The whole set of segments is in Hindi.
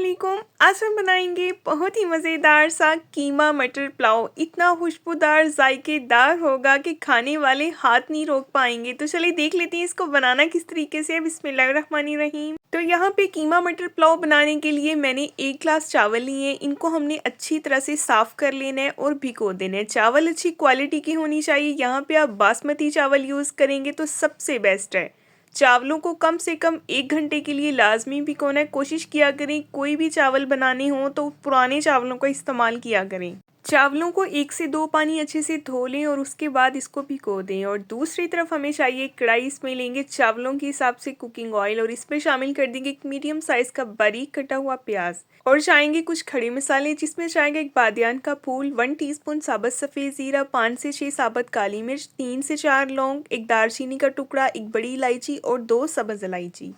वालेकुम। आज हम बनाएंगे बहुत ही मज़ेदार सा कीमा मटर पुलाव। इतना खुशबूदार जायकेदार होगा कि खाने वाले हाथ नहीं रोक पाएंगे। तो चलिए देख लेते हैं इसको बनाना किस तरीके से है। बिस्मिल्लाहिर्रहमानिर्रहीम। तो यहाँ पे कीमा मटर पुलाव बनाने के लिए मैंने 1 ग्लास चावल लिए हैं। इनको हमने अच्छी तरह से साफ़ कर लेना है और भिगो देना है। चावल अच्छी क्वालिटी की होनी चाहिए। यहाँ पे आप बासमती चावल यूज़ करेंगे तो सबसे बेस्ट है। चावलों को कम से कम 1 घंटे के लिए लाजमी भिगोना है। कोशिश किया करें कोई भी चावल बनाने हो तो पुराने चावलों का इस्तेमाल किया करें। चावलों को 1 से 2 पानी अच्छे से धो लें और उसके बाद इसको भिगो दें। और दूसरी तरफ हमें चाहिए कढ़ाई। इसमें लेंगे चावलों के हिसाब से कुकिंग ऑयल और इसमें शामिल कर देंगे एक मीडियम साइज़ का बारीक कटा हुआ प्याज और चाहेंगे कुछ खड़े मसाले, जिसमें चाहेंगे 1 बादियान का फूल, 1 टीस्पून साबुत सफ़ेद ज़ीरा, 5 से 6 साबुत काली मिर्च, 3 से 4 लौंग, 1 दालचीनी का टुकड़ा, 1 बड़ी इलायची और 2 सब्ज़ इलायची।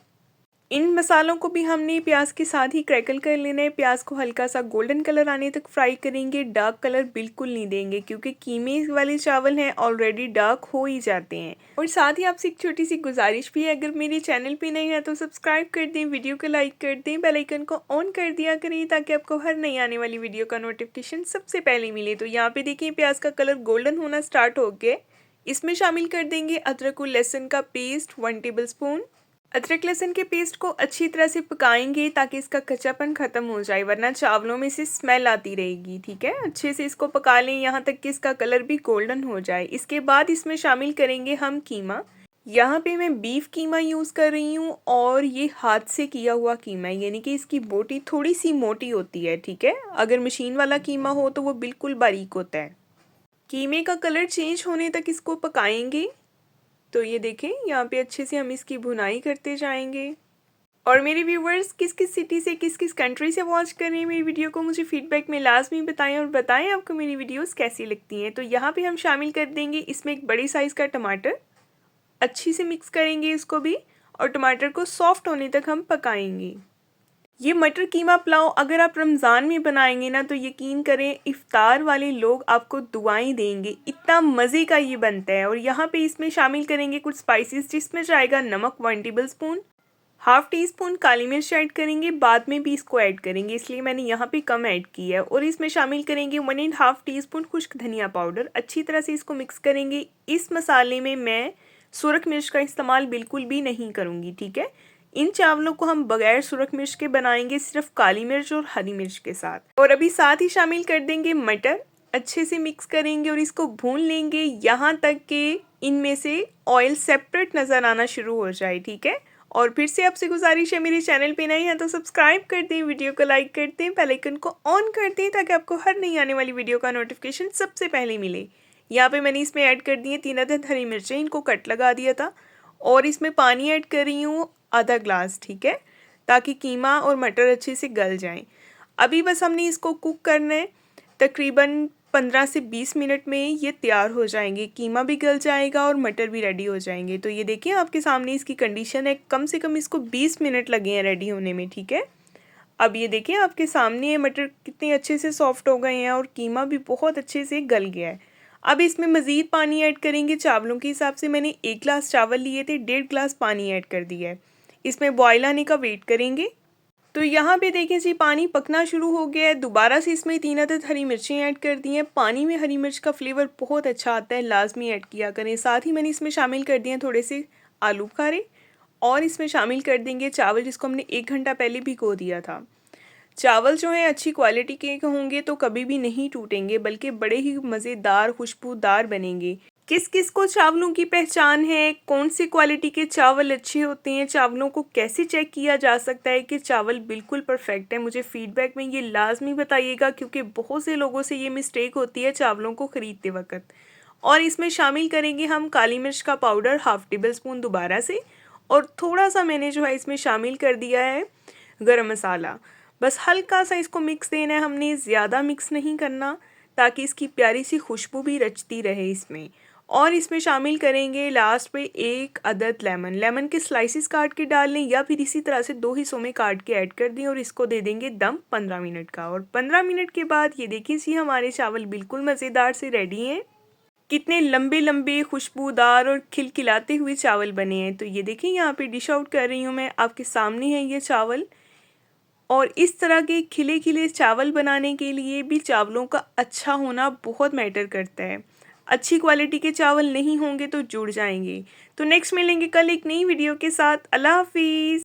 इन मसालों को भी हमने प्याज के साथ ही क्रैकल कर लेना है। प्याज को हल्का सा गोल्डन कलर आने तक फ्राई करेंगे। डार्क कलर बिल्कुल नहीं देंगे क्योंकि कीमे वाले चावल हैं ऑलरेडी डार्क हो ही जाते हैं। और साथ ही आपसे एक छोटी सी गुजारिश भी है, अगर मेरे चैनल पे नए हैं तो सब्सक्राइब कर दें, वीडियो को लाइक कर दें, बेल आइकन को ऑन कर दिया करें ताकि आपको हर नई आने वाली वीडियो का नोटिफिकेशन सबसे पहले मिले। तो यहाँ पे देखिए प्याज का कलर गोल्डन होना स्टार्ट हो गया। इसमें शामिल कर देंगे अदरक और लहसुन का पेस्ट 1 टेबल स्पून। अदरक लहसुन के पेस्ट को अच्छी तरह से पकाएंगे ताकि इसका कच्चापन ख़त्म हो जाए, वरना चावलों में से स्मेल आती रहेगी। ठीक है, अच्छे से इसको पका लें यहाँ तक कि इसका कलर भी गोल्डन हो जाए। इसके बाद इसमें शामिल करेंगे हम कीमा। यहाँ पे मैं बीफ कीमा यूज़ कर रही हूँ और ये हाथ से किया हुआ कीमा है, यानी कि इसकी बोटी थोड़ी सी मोटी होती है। ठीक है, अगर मशीन वाला कीमा हो तो वो बिल्कुल बारीक होता है। कीमे का कलर चेंज होने तक इसको पकाएंगे। तो ये देखें यहाँ पे अच्छे से हम इसकी भुनाई करते जाएंगे। और मेरे व्यूवर्स किस किस सिटी से, किस किस कंट्री से वॉच कर रहे हैं मेरी वीडियो को, मुझे फीडबैक में लाजमी बताएं और बताएं आपको मेरी वीडियोस कैसी लगती हैं। तो यहाँ पे हम शामिल कर देंगे इसमें 1 बड़ी साइज़ का टमाटर। अच्छी से मिक्स करेंगे इसको भी और टमाटर को सॉफ्ट होने तक हम पकाएंगे। ये मटर कीमा पुलाव अगर आप रमज़ान में बनाएंगे ना तो यकीन करें इफ्तार वाले लोग आपको दुआएं देंगे, इतना मज़े का ये बनता है। और यहाँ पे इसमें शामिल करेंगे कुछ स्पाइसेस, जिसमें जाएगा नमक 1 tablespoon, half teaspoon काली मिर्च ऐड करेंगे, बाद में भी इसको ऐड करेंगे इसलिए मैंने यहाँ पे कम ऐड की है। और इसमें शामिल करेंगे 1.5 टीस्पून खुश्क धनिया पाउडर। अच्छी तरह से इसको मिक्स करेंगे। इस मसाले में मैं सुरख मिर्च का इस्तेमाल बिल्कुल भी नहीं करूँगी। ठीक है, इन चावलों को हम बगैर सुरख मिर्च के बनाएंगे, सिर्फ काली मिर्च और हरी मिर्च के साथ। और अभी साथ ही शामिल कर देंगे मटर। अच्छे से मिक्स करेंगे और इसको भून लेंगे यहाँ तक कि इनमें से ऑयल सेपरेट नज़र आना शुरू हो जाए। ठीक है, और फिर से आपसे गुजारिश है, मेरे चैनल पे नए हैं तो सब्सक्राइब कर दें, वीडियो को लाइक कर दें, बेल आइकन को ऑन कर दें ताकि आपको हर नई आने वाली वीडियो का नोटिफिकेशन सबसे पहले मिले। यहाँ पे मैंने इसमें ऐड कर दिए 3 अदद हरी मिर्चें, इनको कट लगा दिया था। और इसमें पानी ऐड कर रही हूँ आधा ग्लास। ठीक है, ताकि कीमा और मटर अच्छे से गल जाएं। अभी बस हमने इसको कुक करना है। तकरीबन 15 से 20 मिनट में ये तैयार हो जाएंगे। कीमा भी गल जाएगा और मटर भी रेडी हो जाएंगे। तो ये देखिए आपके सामने इसकी कंडीशन है, कम से कम इसको 20 मिनट लगे हैं रेडी होने में। ठीक है, अब ये देखिए आपके सामने है मटर कितने अच्छे से सॉफ्ट हो गए हैं और कीमा भी बहुत अच्छे से गल गया है। अब इसमें मज़ीद पानी ऐड करेंगे। चावलों के हिसाब से मैंने 1 ग्लास चावल लिए थे, 1.5 ग्लास पानी ऐड कर दिया है। इसमें बॉयल आने का वेट करेंगे। तो यहाँ पे देखिए जी पानी पकना शुरू हो गया है। दोबारा से इसमें 3 अदद हरी मिर्चें ऐड कर दी हैं। पानी में हरी मिर्च का फ्लेवर बहुत अच्छा आता है, लाजमी ऐड किया करें। साथ ही मैंने इसमें शामिल कर दिए हैं थोड़े से आलू बुखारे और इसमें शामिल कर देंगे चावल, जिसको हमने 1 घंटा पहले भिगो दिया था। चावल जो है अच्छी क्वालिटी के होंगे तो कभी भी नहीं टूटेंगे, बल्कि बड़े ही मज़ेदार खुशबूदार बनेंगे। किस किस को चावलों की पहचान है, कौन सी क्वालिटी के चावल अच्छे होते हैं, चावलों को कैसे चेक किया जा सकता है कि चावल बिल्कुल परफेक्ट है, मुझे फीडबैक में ये लाजमी बताइएगा क्योंकि बहुत से लोगों से ये मिस्टेक होती है चावलों को ख़रीदते वक्त। और इसमें शामिल करेंगे हम काली मिर्च का पाउडर 1/2 टेबल स्पून दोबारा से, और थोड़ा सा मैंने जो है इसमें शामिल कर दिया है गरम मसाला। बस हल्का सा इसको मिक्स देना है हमने, ज़्यादा मिक्स नहीं करना ताकि इसकी प्यारी सी खुशबू भी रचती रहे इसमें। और इसमें शामिल करेंगे लास्ट पे 1 अदद लेमन। लेमन के स्लाइसिस काट के डाल लें या फिर इसी तरह से 2 हिस्सों में काट के ऐड कर दें और इसको दे देंगे दम 15 मिनट का। और 15 मिनट के बाद ये देखिए जी हमारे चावल बिल्कुल मज़ेदार से रेडी हैं। कितने लंबे लंबे खुशबूदार और खिलखिलाते हुए चावल बने हैं। तो ये देखिए यहाँ पे डिश आउट कर रही हूँ मैं, आपके सामने है ये चावल। और इस तरह के खिले-खिले चावल बनाने के लिए भी चावलों का अच्छा होना बहुत मैटर करता है। अच्छी क्वालिटी के चावल नहीं होंगे तो जुड़ जाएँगे। तो नेक्स्ट मिलेंगे कल एक नई वीडियो के साथ। अल्लाह हाफ़िज़।